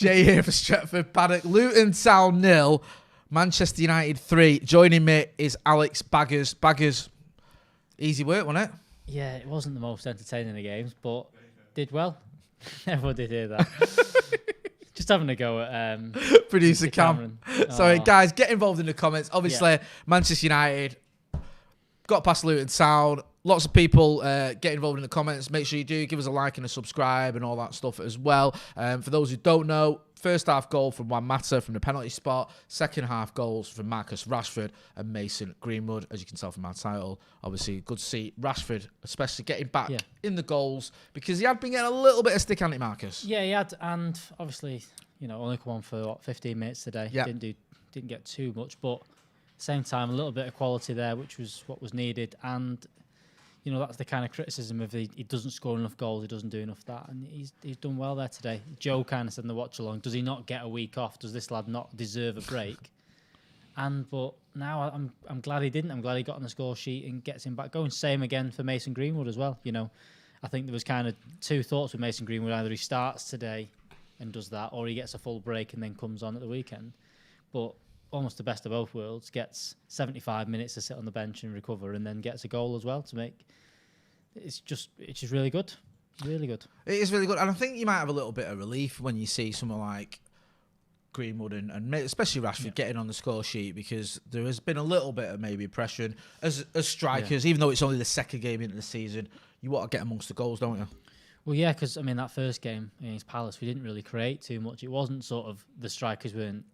Jay here for Stretford, Paddock. Luton Town 0, Manchester United 3. Joining me is Alex Baggers. Baggers, easy work, wasn't it? Yeah, it wasn't the most entertaining of games, but did well. Everyone did hear that. Just having a go at Producer Cam. Sorry, guys, get involved in the comments. Obviously, Manchester United got past Luton Town. Lots of people get involved in the comments. Make sure you do. Give us a like and a subscribe and all that stuff as well. For those who don't know, first half goal from Juan Mata from the penalty spot. Second half goals from Marcus Rashford and Mason Greenwood. As you can tell from our title, obviously good to see Rashford, especially getting back in the goals because he had been getting a little bit of stick, hadn't he, Marcus? Yeah, he had, and obviously, only come on for 15 minutes today. Yeah. Didn't get too much, but same time, a little bit of quality there, which was what was needed. And that's the kind of criticism of he doesn't score enough goals, he doesn't do enough that, and he's done well there today. Joe kind of said in the watch along, does he not get a week off? Does this lad not deserve a break? But now I'm glad he didn't. I'm glad he got on the score sheet and gets him back going. Same again for Mason Greenwood as well. I think there was kind of two thoughts with Mason Greenwood: either he starts today and does that, or he gets a full break and then comes on at the weekend. But almost the best of both worlds, gets 75 minutes to sit on the bench and recover, and then gets a goal as well to make. It's just really good. Really good. It is really good. And I think you might have a little bit of relief when you see someone like Greenwood and especially Rashford getting on the score sheet, because there has been a little bit of maybe pressure as strikers, even though it's only the second game into the season, you want to get amongst the goals, don't you? Well, yeah, because, that first game against Palace, we didn't really create too much. It wasn't sort of the strikers weren't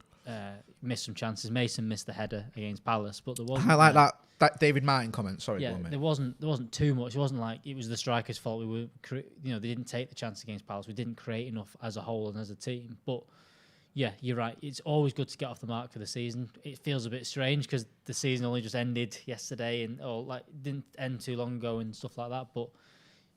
missed some chances. Mason missed the header against Palace, but there wasn't. I like that David Martin comment. Sorry, yeah, there wasn't too much. It wasn't like it was the strikers' fault. We were, they didn't take the chance against Palace. We didn't create enough as a whole and as a team. But yeah, you're right. It's always good to get off the mark for the season. It feels a bit strange because the season only just ended yesterday and didn't end too long ago and stuff like that. But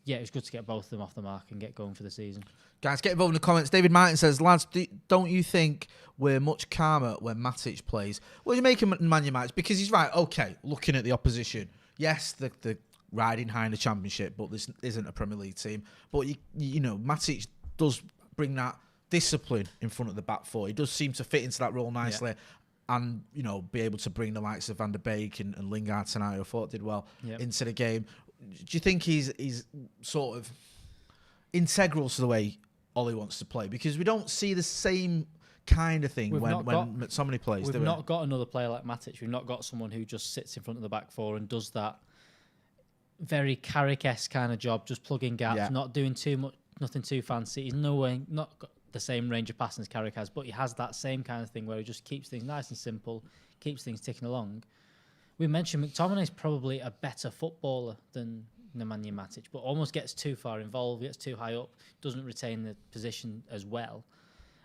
yeah, it was good to get both of them off the mark and get going for the season. Guys, get involved in the comments. David Martin says, lads, don't you think we're much calmer when Matic plays? Well, you make him man your match because he's right. Okay, looking at the opposition. Yes, the riding high in the Championship, but this isn't a Premier League team. But, Matic does bring that discipline in front of the back four. He does seem to fit into that role nicely and, be able to bring the likes of Van der Beek and Lingard tonight, who I thought did well, into the game. Do you think he's sort of integral to the way Ollie wants to play? Because we don't see the same kind of thing when somebody plays. We've not got another player like Matic. We've not got someone who just sits in front of the back four and does that very Carrick-esque kind of job, just plugging gaps, not doing too much, nothing too fancy. He's not got the same range of passing as Carrick has, but he has that same kind of thing where he just keeps things nice and simple, keeps things ticking along. We mentioned McTominay's probably a better footballer than Nemanja Matic, but almost gets too far involved, gets too high up, doesn't retain the position as well.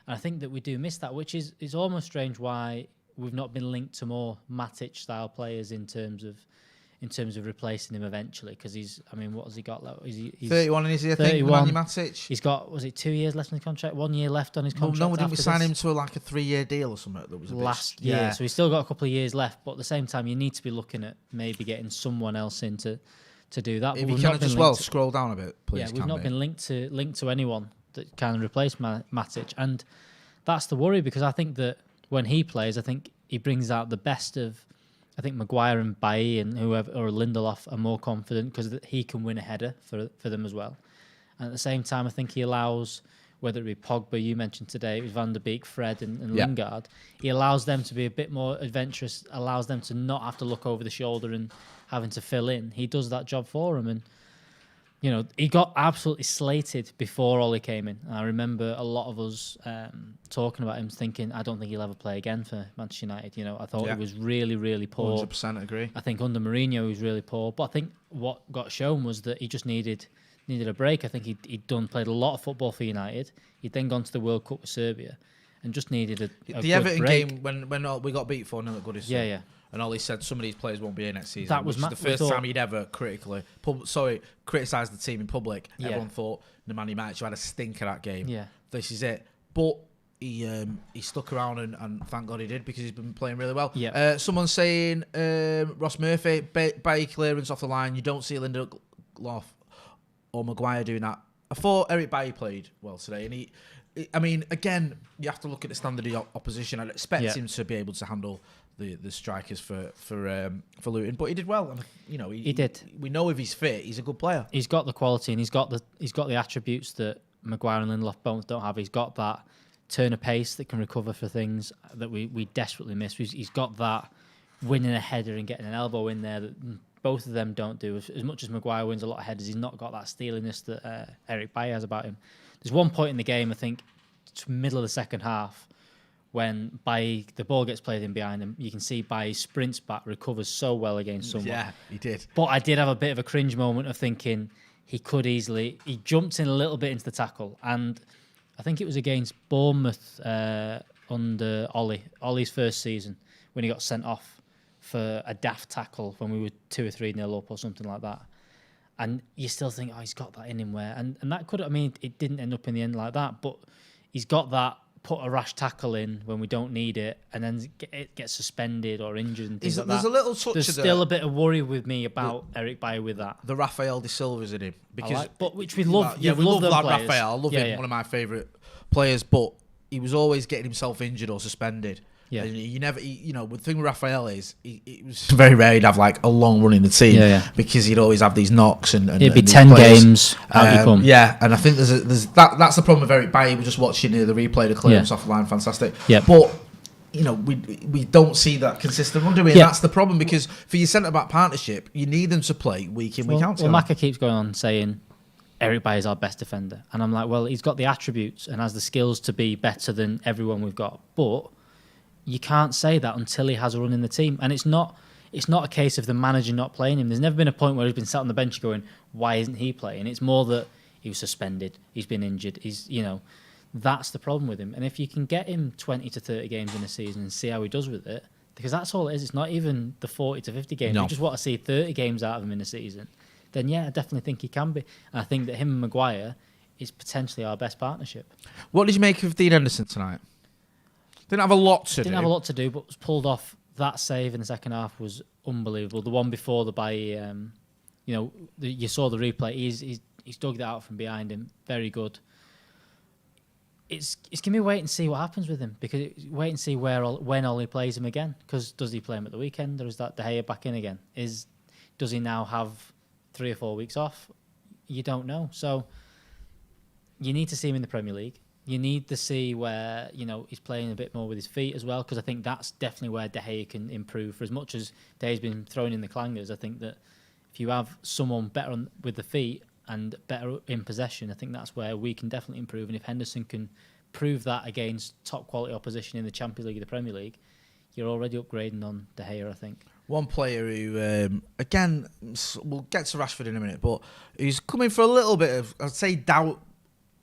And I think that we do miss that, which is almost strange why we've not been linked to more Matic-style players in terms of replacing him eventually, because he's, what has he got? He's 31 and is he, I think, 31. Matic? He's got, 2 years left in the contract? 1 year left on his contract? No, didn't we sign him to a 3-year deal or something? That was last year. Yeah. So he's still got a couple of years left, but at the same time, you need to be looking at maybe getting someone else in to do that. If you can just scroll down a bit, please. Yeah, we've not been linked to anyone that can replace Matic, and that's the worry, because I think that when he plays, I think he brings out the best of. I think Maguire and Bailly and whoever, or Lindelof, are more confident because he can win a header for them as well. And at the same time, I think he allows, whether it be Pogba, you mentioned today, it was Van der Beek, Fred and Lingard, he allows them to be a bit more adventurous, allows them to not have to look over the shoulder and having to fill in. He does that job for them. And, he got absolutely slated before Ollie came in. And I remember a lot of us talking about him, thinking, I don't think he'll ever play again for Manchester United. I thought he was really, really poor. 100% agree. I think under Mourinho he was really poor. But I think what got shown was that he just needed a break. I think he'd played a lot of football for United. He'd then gone to the World Cup with Serbia and just needed a the good Everton break. game when we got beat 4-0 at Goodison. Yeah. And Ollie said some of these players won't be here next season. That was the first time he'd ever criticised the team in public. Yeah. Everyone thought Nemanja Matic had a stinker that game. Yeah. This is it. But he stuck around and thank God he did, because he's been playing really well. Yeah. Someone saying Ross Murphy, by clearance off the line, you don't see Lindelof or Maguire doing that. I thought Eric Bailly played well today, and I mean, again, you have to look at the standard of the opposition. I'd expect him to be able to handle the strikers for Luton, but he did well. And, you know, he did. We know if he's fit, he's a good player. He's got the quality, and he's got the attributes that Maguire and Lindelof both don't have. He's got that turn of pace that can recover for things that we desperately miss. He's got that winning a header and getting an elbow in there that both of them don't do. As much as Maguire wins a lot of headers, he's not got that steeliness that Eric Bailly has about him. There's one point in the game, I think, middle of the second half, when the ball gets played in behind him, you can see Bailly sprints back, recovers so well against someone. Yeah, he did. But I did have a bit of a cringe moment of thinking he jumped in a little bit into the tackle, and I think it was against Bournemouth under Ollie's first season, when he got sent off for a daft tackle when we were 2 or 3-0 up or something like that. And you still think, he's got that in him and that could, I mean, it didn't end up in the end like that, but he's got that, put a rash tackle in when we don't need it, and then it gets suspended or injured and things like that. There's a little touch There's still a bit of worry with me about Eric Bailly with that. The Rafael de Silva's in him. Because which we love. We love that players. Rafael. I love him, one of my favourite players, but he was always getting himself injured or suspended. Yeah, and the thing with Rafael is it was very rare he'd have like a long run in the team because he'd always have these knocks and it'd be and 10 games out you come. Yeah, and I think there's that's the problem with Eric Bailly. We're just watching the replay, the clearance off the line, fantastic. Yeah, but we don't see that consistent run, do we? And that's the problem, because for your centre back partnership, you need them to play week in, week out. Well, Maka keeps going on saying Eric Bailly is our best defender, and I'm like, well, he's got the attributes and has the skills to be better than everyone we've got, but you can't say that until he has a run in the team. And it's not a case of the manager not playing him. There's never been a point where he's been sat on the bench going, why isn't he playing? It's more that he was suspended, he's been injured, that's the problem with him. And if you can get him 20 to 30 games in a season and see how he does with it, because that's all it is, it's not even the 40 to 50 games, you just want to see 30 games out of him in a season, then I definitely think he can be. And I think that him and Maguire is potentially our best partnership. What did you make of Dean Henderson tonight? Didn't have a lot to do, but was pulled off. That save in the second half was unbelievable. The one before the Bailly, you saw the replay. He's dug that out from behind him. Very good. It's gonna be wait and see what happens with him, because wait and see when Ollie plays him again. Because does he play him at the weekend, or is that De Gea back in again? Does he now have 3 or 4 weeks off? You don't know. So you need to see him in the Premier League. You need to see where, he's playing a bit more with his feet as well, because I think that's definitely where De Gea can improve. For as much as De Gea's been thrown in the clangers, I think that if you have someone better with the feet and better in possession, I think that's where we can definitely improve. And if Henderson can prove that against top quality opposition in the Champions League or the Premier League, you're already upgrading on De Gea, I think. One player who, again, we'll get to Rashford in a minute, but who's coming for a little bit of, I'd say, doubt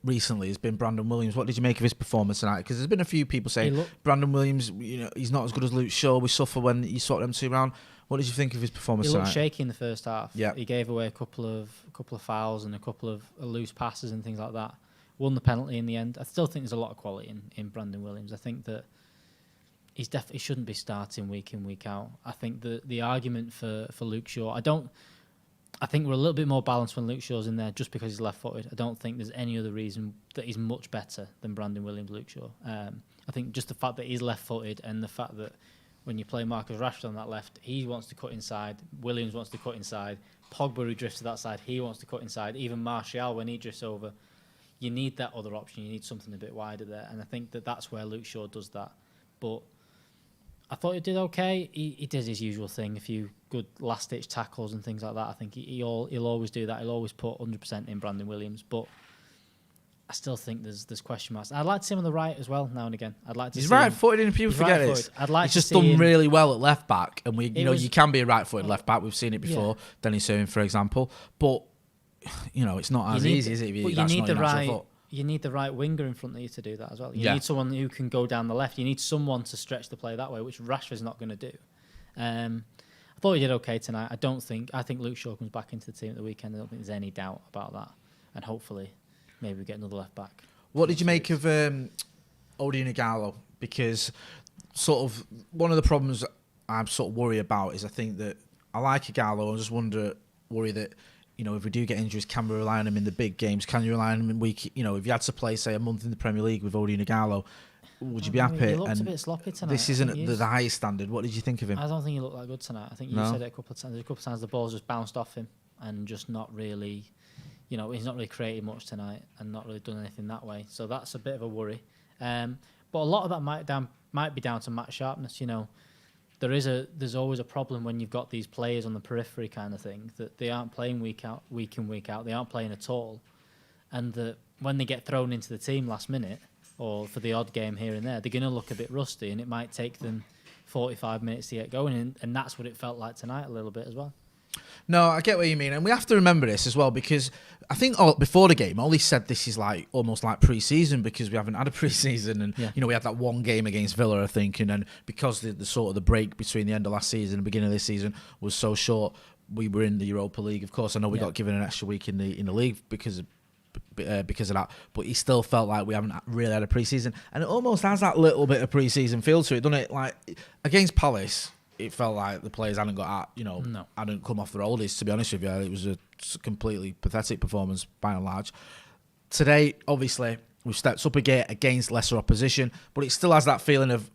recently has been Brandon Williams. What did you make of his performance tonight? Because there's been a few people saying Brandon Williams, he's not as good as Luke Shaw. We suffer when you sort them two around. What did you think of his performance tonight? He looked shaky in the first half. Yeah. He gave away a couple of fouls and a couple of loose passes and things like that. Won the penalty in the end. I still think there's a lot of quality in Brandon Williams. I think that he shouldn't be starting week in, week out. I think the argument for Luke Shaw, I think we're a little bit more balanced when Luke Shaw's in there just because he's left-footed. I don't think there's any other reason that he's much better than Brandon Williams, Luke Shaw. I think just the fact that he's left-footed and the fact that when you play Marcus Rashford on that left, he wants to cut inside, Williams wants to cut inside, Pogba, who drifts to that side, he wants to cut inside, even Martial, when he drifts over, you need that other option, you need something a bit wider there, and I think that's where Luke Shaw does that. But I thought he did okay. He did his usual thing, a few good last-ditch tackles and things like that. I think he'll always do that. He'll always put 100% in Brandon Williams. But I still think there's question marks. I'd like to see him on the right as well now and again. I'd like to. He's right-footed, and people forget it. He's just done really well at left back, and you can be a right-footed left back. We've seen it before. Yeah. Dennis Irwin, for example, but it's not as easy, is it? But you need the right. You need the right winger in front of you to do that as well. You need someone who can go down the left. You need someone to stretch the play that way, which Rashford's not going to do. I thought he did okay tonight. I think Luke Shaw comes back into the team at the weekend. I don't think there's any doubt about that. And hopefully, maybe we get another left back. What did you make of Odion Ighalo? Because sort of one of the problems I'm sort of worried about is I think that I like Ighalo. I just worry that if we do get injuries, can we rely on him in the big games? Can you rely on him in week? If you had to play, say, a month in the Premier League with Odi Nagalo, would you be happy? He looked a bit sloppy tonight. This isn't the highest standard. What did you think of him? I don't think he looked that good tonight. I think you said it a couple of times. A couple of times the ball's just bounced off him and just not really, he's not really created much tonight and not really done anything that way. So that's a bit of a worry. But a lot of that might be down to match sharpness. There's always a problem when you've got these players on the periphery kind of thing, that they aren't playing week in, week out. They aren't playing at all. And that when they get thrown into the team last minute or for the odd game here and there, they're going to look a bit rusty, and it might take them 45 minutes to get going. And that's what it felt like tonight a little bit as well. No, I get what you mean. And we have to remember this as well, because I think before the game, Ollie said this is almost like pre-season, because we haven't had a pre-season. And, we had that one game against Villa, I think. And then because the sort of the break between the end of last season and the beginning of this season was so short, we were in the Europa League. Of course, I know we got given an extra week in the league because of that, but he still felt like we haven't really had a pre-season. And it almost has that little bit of pre-season feel to it, doesn't it? Like against Palace, it felt like the players hadn't got hadn't come off their oldies, to be honest with you. It was a completely pathetic performance by and large. Today, obviously, we've stepped up again against lesser opposition, but it still has that feeling of,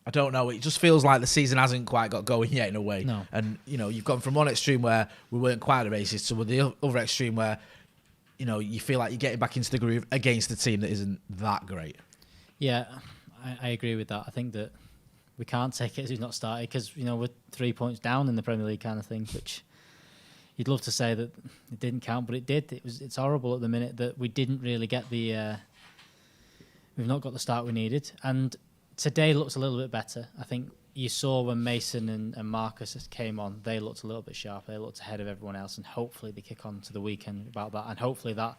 I don't know, it just feels like the season hasn't quite got going yet in a way. No. And, you've gone from one extreme where we weren't quite at the races to the other extreme where, you feel like you're getting back into the groove against a team that isn't that great. Yeah, I agree with that. I think that we can't take it as he's not started because, we're 3 points down in the Premier League kind of thing, which you'd love to say that it didn't count, but it did. It's horrible at the minute that we didn't really get we've not got the start we needed. And today looks a little bit better. I think you saw when Mason and Marcus came on, they looked a little bit sharp. They looked ahead of everyone else, and hopefully they kick on to the weekend about that. And hopefully that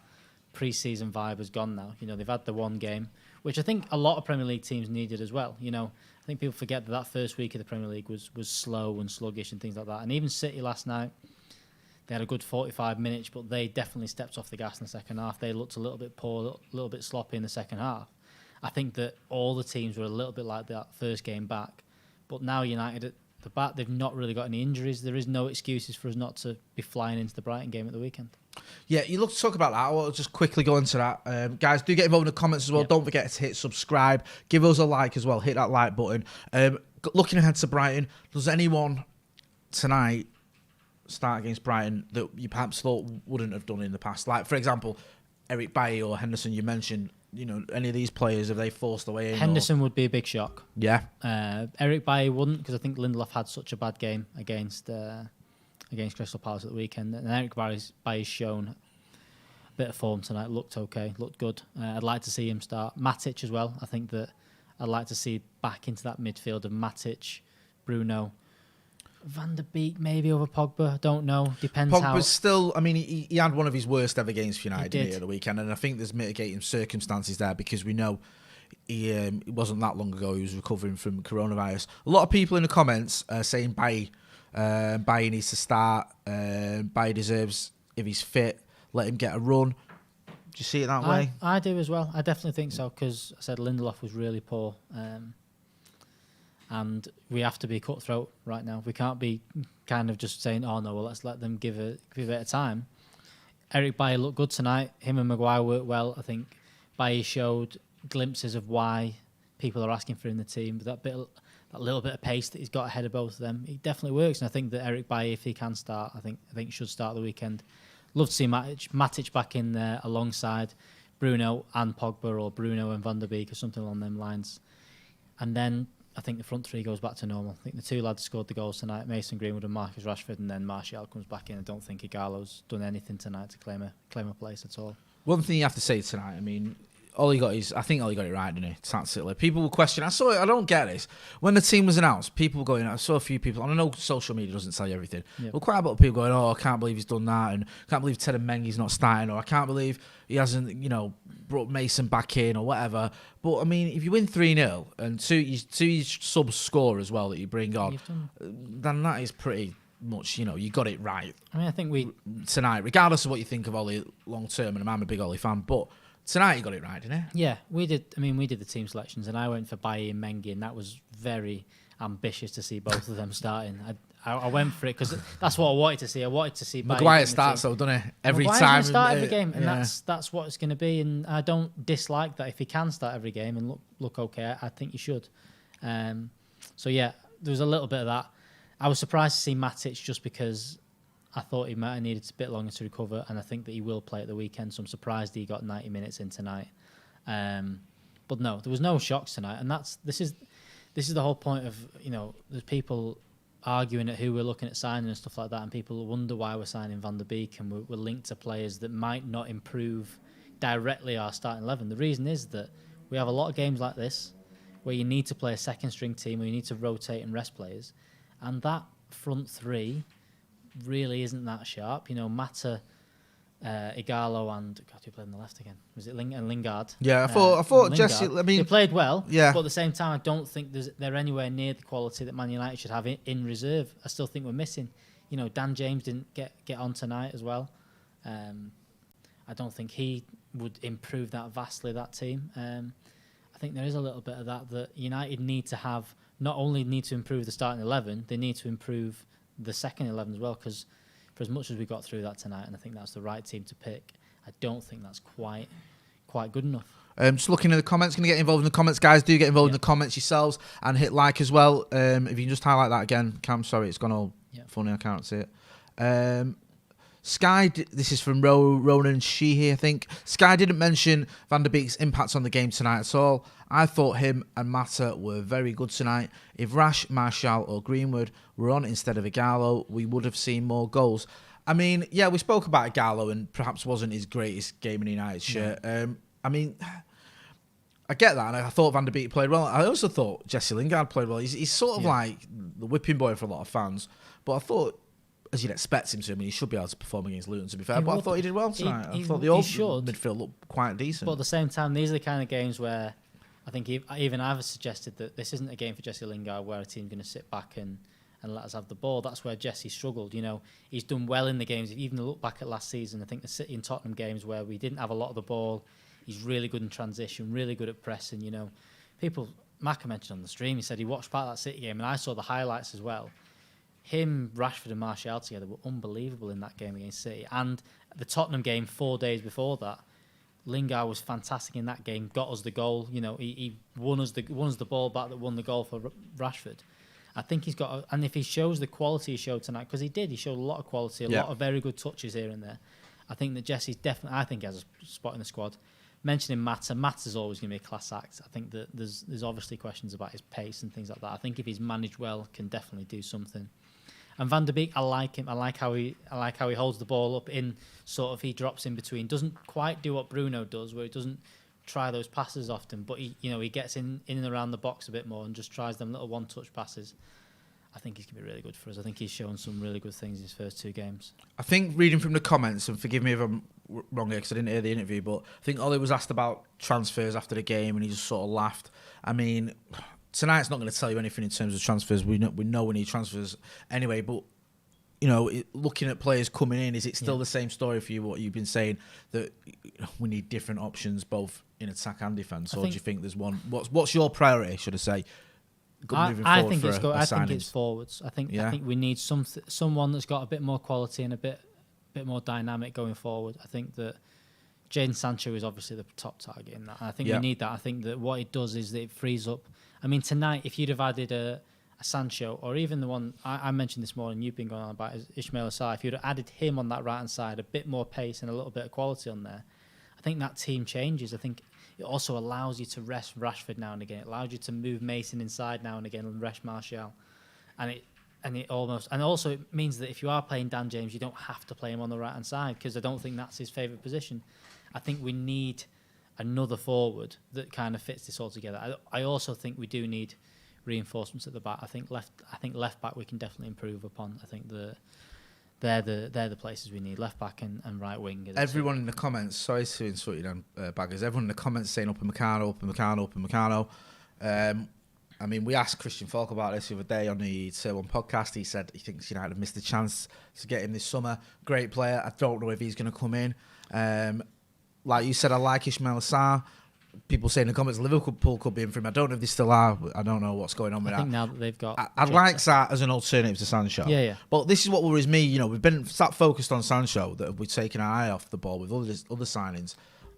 pre-season vibe has gone now. They've had the one game, which I think a lot of Premier League teams needed as well. I think people forget that first week of the Premier League was slow and sluggish and things like that. And even City last night, they had a good 45 minutes, but they definitely stepped off the gas in the second half. They looked a little bit poor, a little bit sloppy in the second half. I think that all the teams were a little bit like that first game back. But now United at the back, they've not really got any injuries. There is no excuses for us not to be flying into the Brighton game at the weekend. Yeah, you look to talk about that. I'll just quickly go into that. Guys, do get involved in the comments as well. Yep. Don't forget to hit subscribe. Give us a like as well. Hit that like button. Looking ahead to Brighton, does anyone tonight start against Brighton that you perhaps thought wouldn't have done in the past? Like, for example, Eric Bailly or Henderson, you mentioned, any of these players, have they forced away in? Henderson would be a big shock. Yeah. Eric Bailly wouldn't, because I think Lindelof had such a bad game against Crystal Palace at the weekend. And Eric Bailly's shown a bit of form tonight, looked okay, looked good. I'd like to see him start. Matic as well. I think that I'd like to see back into that midfield of Matic, Bruno, Van der Beek maybe over Pogba. Don't know. Depends how. Pogba's still, he had one of his worst ever games for United at the weekend, and I think there's mitigating circumstances there because we know it wasn't that long ago he was recovering from coronavirus. A lot of people in the comments are saying Bailly needs to start. Bailly deserves, if he's fit, let him get a run. Do you see it that way? I do as well. I definitely think so, because I said Lindelof was really poor. And we have to be cutthroat right now. We can't be kind of just saying, oh, no, well, let's let them give it a time. Eric Bailly looked good tonight. Him and Maguire worked well. I think Bailly showed glimpses of why people are asking for him in the team. But that little bit of pace that he's got ahead of both of them, he definitely works. And I think that Eric Bailly, if he can start, I think he should start the weekend. Love to see Matic back in there alongside Bruno and Pogba, or Bruno and Van der Beek, or something along them lines. And then I think the front three goes back to normal. I think the two lads scored the goals tonight, Mason Greenwood and Marcus Rashford, and then Martial comes back in. I don't think Igalo's done anything tonight to claim a place at all. One thing you have to say tonight, I think Ollie got it right, didn't he? Tactically. People will question, I don't get this. When the team was announced, people were going, I saw a few people, and I know social media doesn't tell you everything, but quite a lot of people going, I can't believe he's done that, and I can't believe Ted and Mengi's not starting, or I can't believe he hasn't, brought Mason back in, or whatever. But, if you win 3-0, and two subs score as well that you bring on, then that is pretty much, you got it right. I think tonight, regardless of what you think of Ollie long term, and I'm a big Ollie fan, but tonight you got it right, didn't you? Yeah, we did. We did the team selections, and I went for Bailly and Mengi, and that was very ambitious to see both of them starting. I went for it because that's what I wanted to see. I wanted to see Maguire starts though, doesn't he? Every Maguire's time. Gonna start every game, and yeah. that's what it's going to be. And I don't dislike that if he can start every game and look okay. I think he should. So yeah, there was a little bit of that. I was surprised to see Matic just because I thought he might have needed a bit longer to recover, and I think that he will play at the weekend. So I'm surprised he got 90 minutes in tonight. But no, there was no shocks tonight, and this is the whole point of, there's people arguing at who we're looking at signing and stuff like that, and people wonder why we're signing Van der Beek and we're linked to players that might not improve directly our starting 11. The reason is that we have a lot of games like this where you need to play a second string team, where you need to rotate and rest players, and that front three really isn't that sharp. Mata, Igalo, and God, who played on the left again? Was it Lingard? Yeah, I thought Jesse. I mean, they played well. Yeah. But at the same time, I don't think they're anywhere near the quality that Man United should have in reserve. I still think we're missing. Dan James didn't get on tonight as well. I don't think he would improve that vastly. That team. I think there is a little bit of that United need to have. Not only need to improve the starting 11, they need to improve the second 11 as well, because for as much as we got through that tonight, and I think that's the right team to pick, I don't think that's quite good enough. Just looking at the comments, going to get involved in the comments, guys. Do get involved in the comments yourselves and hit like as well. If you can just highlight that again, Cam. Sorry, it's gone all funny. I can't see it. Sky, this is from Ronan Sheehy, I think. Sky didn't mention Van der Beek's impact on the game tonight at all. I thought him and Mata were very good tonight. If Rash, Martial or Greenwood were on instead of Igalo, we would have seen more goals. I mean, yeah, we spoke about Igalo and perhaps wasn't his greatest game in United shirt. I mean, I get that, and I thought Van der Beek played well. I also thought Jesse Lingard played well. He's sort of like the whipping boy for a lot of fans, but I thought, as you'd expect him to, I mean, he should be able to perform against Luton, to be fair. But I thought he did well tonight. I thought the old midfield looked quite decent. But at the same time, these are the kind of games where I think even I've suggested that this isn't a game for Jesse Lingard where a team's going to sit back and let us have the ball. That's where Jesse struggled. He's done well in the games. Even look back at last season, I think the City and Tottenham games where we didn't have a lot of the ball, he's really good in transition, really good at pressing. Macca mentioned on the stream, he said he watched part of that City game, and I saw the highlights as well. Him, Rashford and Martial together were unbelievable in that game against City. And the Tottenham game 4 days before that, Lingard was fantastic in that game, got us the goal. He won us the ball back that won the goal for Rashford. I think he's got, and if he shows the quality he showed tonight, because he did, he showed a lot of quality, a lot of very good touches here and there. I think that Jesse's definitely, I think he has a spot in the squad. Mentioning Mata's always going to be a class act. I think that there's obviously questions about his pace and things like that. I think if he's managed well, can definitely do something. And Van der Beek, I like him. I like how he holds the ball up in sort of, he drops in between. Doesn't quite do what Bruno does, where he doesn't try those passes often, but he gets in and around the box a bit more and just tries them little one-touch passes. I think he's going to be really good for us. I think he's shown some really good things in his first 2 games. I think reading from the comments, and forgive me if I'm wrong here because I didn't hear the interview, but I think Ollie was asked about transfers after the game and he just sort of laughed. I mean, tonight's not going to tell you anything in terms of transfers. We know we need transfers anyway, but looking at players coming in, is it still the same story for you, what you've been saying, that we need different options both in attack and defence, or do you think there's one? What's your priority, should I say? I think it's forwards. I think we need someone that's got a bit more quality and a bit more dynamic going forward. I think that Jadon Sancho is obviously the top target in that. And I think we need that. I think that what it does is that it frees up. I mean, tonight, if you'd have added a Sancho, or even the one I mentioned this morning, you've been going on about, is Ismail Assar, if you'd have added him on that right-hand side, a bit more pace and a little bit of quality on there, I think that team changes. I think it also allows you to rest Rashford now and again. It allows you to move Mason inside now and again and rest Martial. And also it means that if you are playing Dan James, you don't have to play him on the right-hand side, because I don't think that's his favourite position. I think we need another forward that kind of fits this all together. I also think we do need reinforcements at the back. I think left back we can definitely improve upon. I think they're the places we need, left back and right wing. Everyone in the comments, sorry to insult you then, Baggers, everyone in the comments saying Upamecano. I mean, we asked Christian Falk about this the other day on the Tier 1 podcast. He said he thinks United have missed the chance to get him this summer. Great player. I don't know if he's going to come in. Like you said, I like Ismail Assar. people say in the comments Liverpool could be in for him. I don't know if they still are. I don't know what's going on with I that. think now that they've got... I'd like that as an alternative to Sancho. Yeah. But this is what worries me. You know, we've been that focused on Sancho that we've taken our eye off the ball with other signings.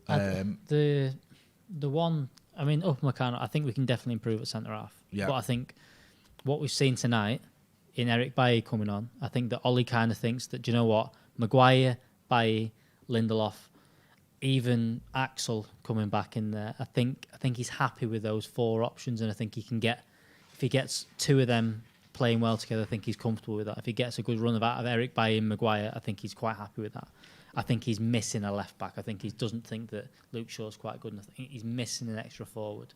The one... I mean, Upamecano, I think we can definitely improve at centre-half. Yeah. But I think what we've seen tonight in Eric Bailly coming on, I think that Ollie kind of thinks that, do you know what? Maguire, Bailly, Lindelof, even Axel coming back in there. I think he's happy with those 4 options, and I think he can get, if he gets 2 of them playing well together, I think he's comfortable with that. If he gets a good run out of Eric Bailly and Maguire, I think he's quite happy with that. I think he's missing a left back. I think he doesn't think that Luke Shaw's quite good enough. I think he's missing an extra forward.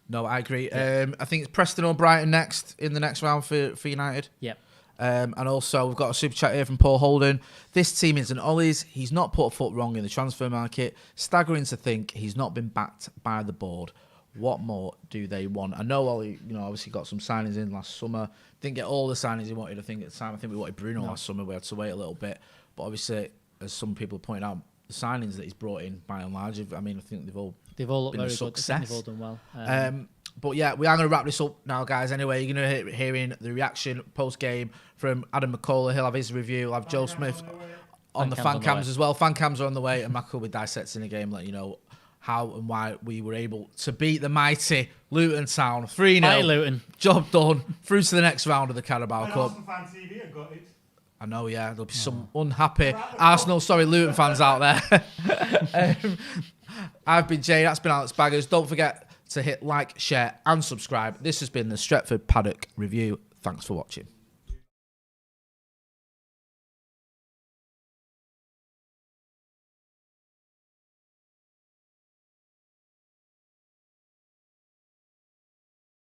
No, I agree. Yeah. I think it's Preston or Brighton next in the next round for United. Yep. And also, we've got a super chat here from Paul Holden. This team isn't Ollie's. He's not put a foot wrong in the transfer market. Staggering to think he's not been backed by the board. What more do they want? I know Ollie, obviously got some signings in last summer. Didn't get all the signings he wanted. I think at the time, we wanted Bruno last summer. We had to wait a little bit. But obviously, as some people point out, the signings that he's brought in, by and large, I think they've all looked been very a success. good. They've all done well. But yeah, we are going to wrap this up now, guys. Anyway, you're going to hearing the reaction post-game from Adam McCullough. He'll have his review. He'll have Joe Smith on the fan cams as well. Fan cams are on the way, and Mac will be dissecting the game, letting you know how and why we were able to beat the mighty Luton Town 3-0. Mighty Luton. Job done. Through to the next round of the Carabao Cup. TV have got it. I know, yeah. There'll be some unhappy Luton fans out there. I've been Jay. That's been Alex Baggers. Don't forget to hit like, share and subscribe. This has been the Stretford Paddock review. Thanks for watching.